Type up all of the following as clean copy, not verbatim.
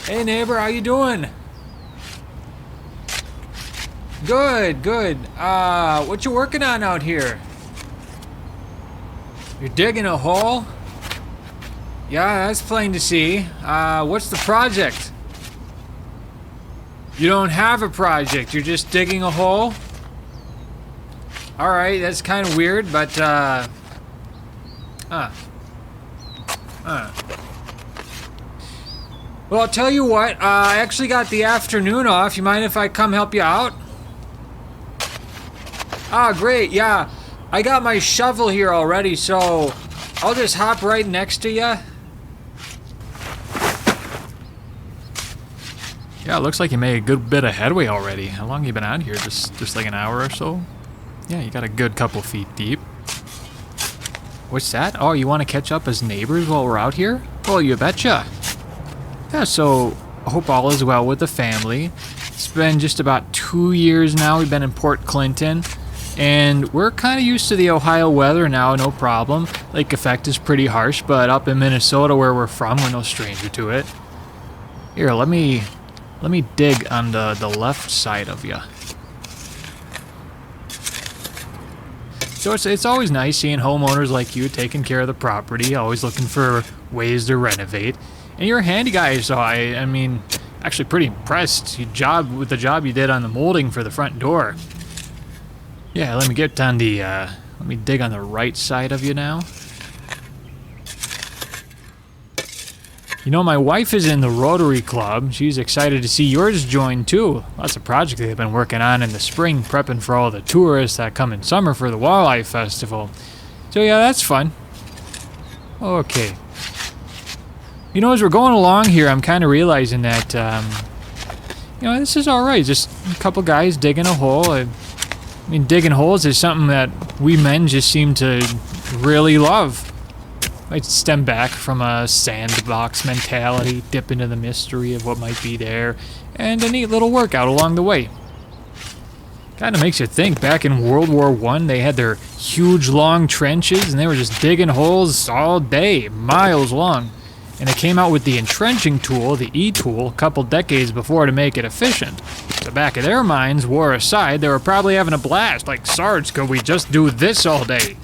Hey neighbor, how you doing? Good, good. What you working on out here? You're digging a hole? Yeah, that's plain to see. What's the project? You don't have a project, you're just digging a hole? Alright, that's kind of weird, but, Well, I'll tell you what, I actually got the afternoon off. You mind if I come help you out? Ah, great, yeah. I got my shovel here already, so I'll just hop right next to you. Yeah, it looks like you made a good bit of headway already. How long have you been out here? Just like an hour or so? Yeah, you got a good couple feet deep. What's that? Oh, you want to catch up as neighbors while we're out here? Well, you betcha. Yeah, so I hope all is well with the family. It's been just about 2 years now. We've been in Port Clinton, and we're kind of used to the Ohio weather now, no problem. Lake effect is pretty harsh, but up in Minnesota where we're from, we're no stranger to it. Here, let me dig on the left side of you. So it's always nice seeing homeowners like you taking care of the property, always looking for ways to renovate. And you're a handy guy, so I mean, actually pretty impressed with the job you did on the molding for the front door. Yeah, let me get on the, let me dig on the right side of you now. You know, my wife is in the Rotary Club. She's excited to see yours join too. That's a project they've been working on in the spring, prepping for all the tourists that come in summer for the Wildlife Festival. So yeah, that's fun. Okay. You know, as we're going along here, I'm kind of realizing that, you know, this is alright. Just a couple guys digging a hole. I mean, digging holes is something that we men just seem to really love. Might stem back from a sandbox mentality, dip into the mystery of what might be there, and a neat little workout along the way. Kind of makes you think, back in World War I, they had their huge long trenches, and they were just digging holes all day, miles long. And they came out with the entrenching tool, the E-tool, a couple decades before to make it efficient. The back of their minds, war aside, they were probably having a blast, like, Sarge, could we just do this all day?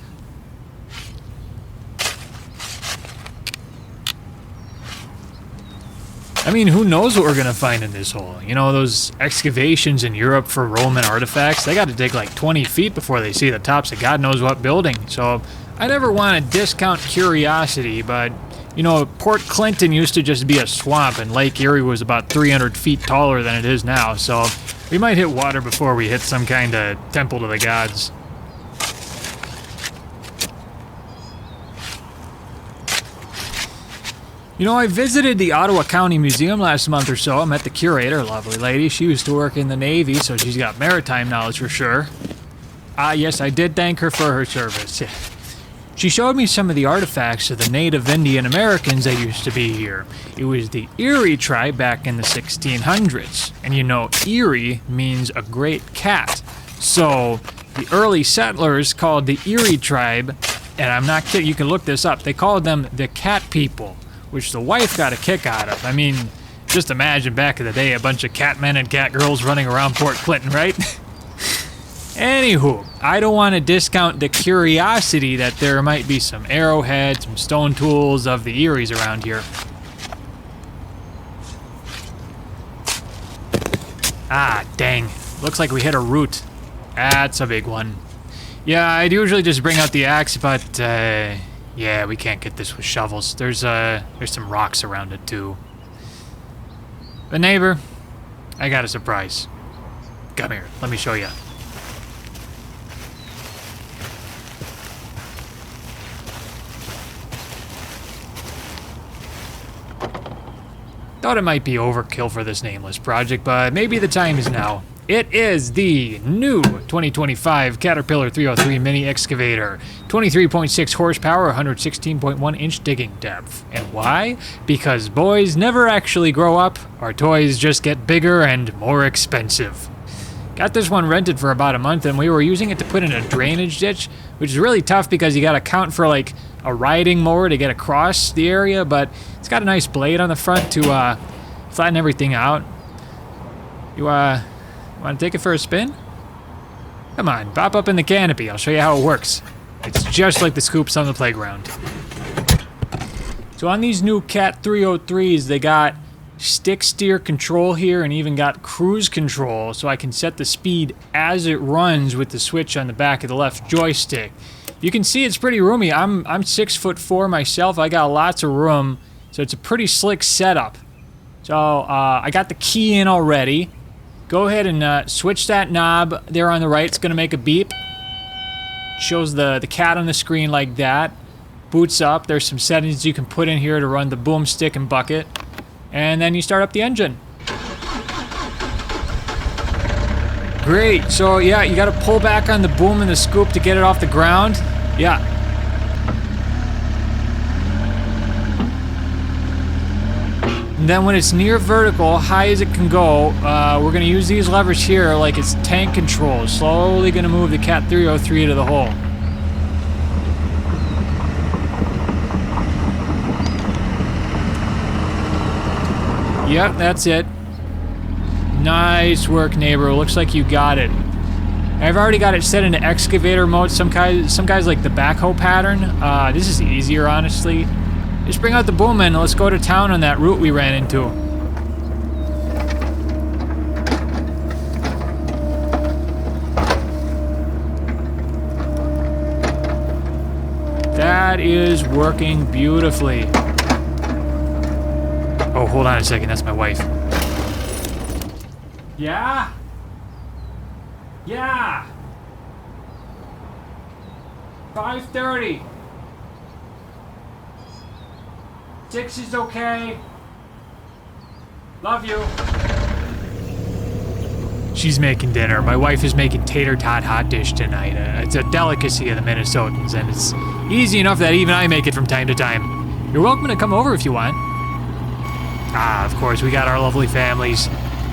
I mean, who knows what we're gonna find in this hole? You know, those excavations in Europe for Roman artifacts, they gotta dig like 20 feet before they see the tops of God knows what building. So, I never want to discount curiosity, but, you know, Port Clinton used to just be a swamp, and Lake Erie was about 300 feet taller than it is now, so we might hit water before we hit some kind of temple to the gods. You know, I visited the Ottawa County Museum last month or so. I met the curator, a lovely lady. She used to work in the Navy, so she's got maritime knowledge for sure. Yes, I did thank her for her service. She showed me some of the artifacts of the native Indian Americans that used to be here. It was the Erie tribe back in the 1600s. And you know, Erie means a great cat. So, the early settlers called the Erie tribe, and I'm not kidding, you can look this up, they called them the cat people, which the wife got a kick out of. I mean, just imagine back in the day a bunch of cat men and cat girls running around Port Clinton, right? Anywho, I don't want to discount the curiosity that there might be some arrowheads, some stone tools of the Eries around here. Ah, dang. Looks like we hit a root. That's a big one. Yeah, I'd usually just bring out the axe, but, yeah, we can't get this with shovels. There's some rocks around it, too. But neighbor, I got a surprise. Come here, let me show you. Thought it might be overkill for this nameless project, but maybe the time is now. It is the new 2025 Caterpillar 303 Mini Excavator. 23.6 horsepower, 116.1 inch digging depth. And why? Because boys never actually grow up. Our toys just get bigger and more expensive. Got this one rented for about a month, and we were using it to put in a drainage ditch, which is really tough because you gotta count for like a riding mower to get across the area, but it's got a nice blade on the front to flatten everything out. You, want to take it for a spin? Come on, pop up in the canopy. I'll show you how it works. It's just like the scoops on the playground. So on these new Cat 303s, they got stick steer control here and even got cruise control, so I can set the speed as it runs with the switch on the back of the left joystick. You can see it's pretty roomy. I'm 6'4" myself. I got lots of room, so it's a pretty slick setup. So I got the key in already. Go ahead and switch that knob there on the right. It's gonna make a beep. Shows the cat on the screen like that. Boots up. There's some settings you can put in here to run the boomstick and bucket. And then you start up the engine. Great. So yeah, you got to pull back on the boom and the scoop to get it off the ground. Yeah. And then when it's near vertical, high as it can go, we're going to use these levers here like it's tank control. Slowly going to move the Cat 303 to the hole. Yep, that's it. Nice work, neighbor. Looks like you got it. I've already got it set into excavator mode. Some guys like the backhoe pattern. This is easier, honestly. Just bring out the boom and let's go to town on that route we ran into. That is working beautifully. Oh, hold on a second. That's my wife. Yeah? Yeah! 5:30. 6 is okay. Love you. She's making dinner. My wife is making tater tot hot dish tonight. It's a delicacy of the Minnesotans, and it's easy enough that even I make it from time to time. You're welcome to come over if you want. Ah, of course, we got our lovely families.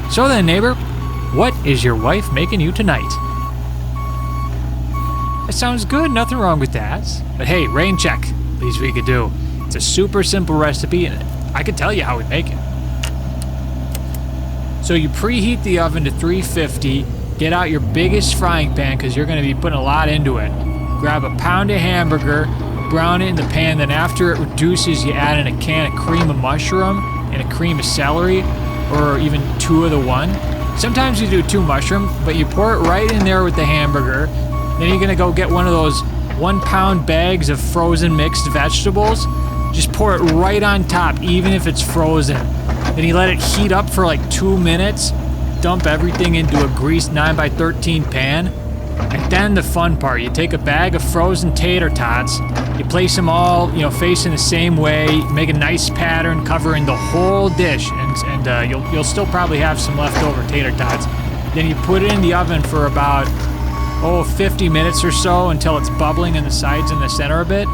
So then, neighbor, what is your wife making you tonight? That sounds good, nothing wrong with that. But hey, rain check, least we could do. It's a super simple recipe, and I can tell you how we make it. So you preheat the oven to 350, get out your biggest frying pan, because you're going to be putting a lot into it. Grab a pound of hamburger, brown it in the pan, then after it reduces, you add in a can of cream of mushroom, and a cream of celery, or even 2 of the one. Sometimes you do 2 mushroom, but you pour it right in there with the hamburger. Then you're gonna go get one of those 1-pound bags of frozen mixed vegetables. Just pour it right on top, even if it's frozen. Then you let it heat up for like 2 minutes. Dump everything into a greased 9x13 pan. And then the fun part, you take a bag of frozen tater tots, you place them all, facing the same way, make a nice pattern covering the whole dish, and you'll still probably have some leftover tater tots. Then you put it in the oven for about 50 minutes or so until it's bubbling in the sides and the center a bit.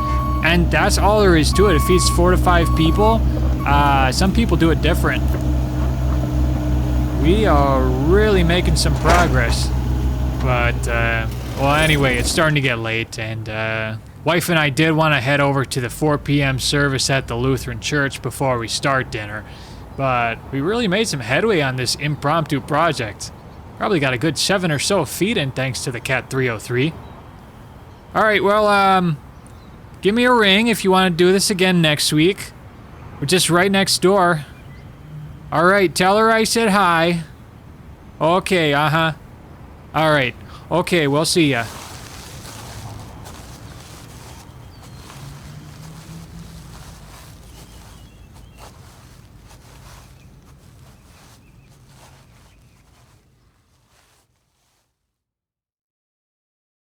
And that's all there is to it. It feeds 4 to 5 people. Some people do it different. We are really making some progress. But, well, anyway, it's starting to get late, and wife and I did want to head over to the 4 p.m. service at the Lutheran Church before we start dinner. But we really made some headway on this impromptu project. Probably got a good 7 or so feet in thanks to the Cat 303. Alright, well, give me a ring if you want to do this again next week. We're just right next door. Alright, tell her I said hi. Okay, uh-huh. Alright, okay, we'll see ya.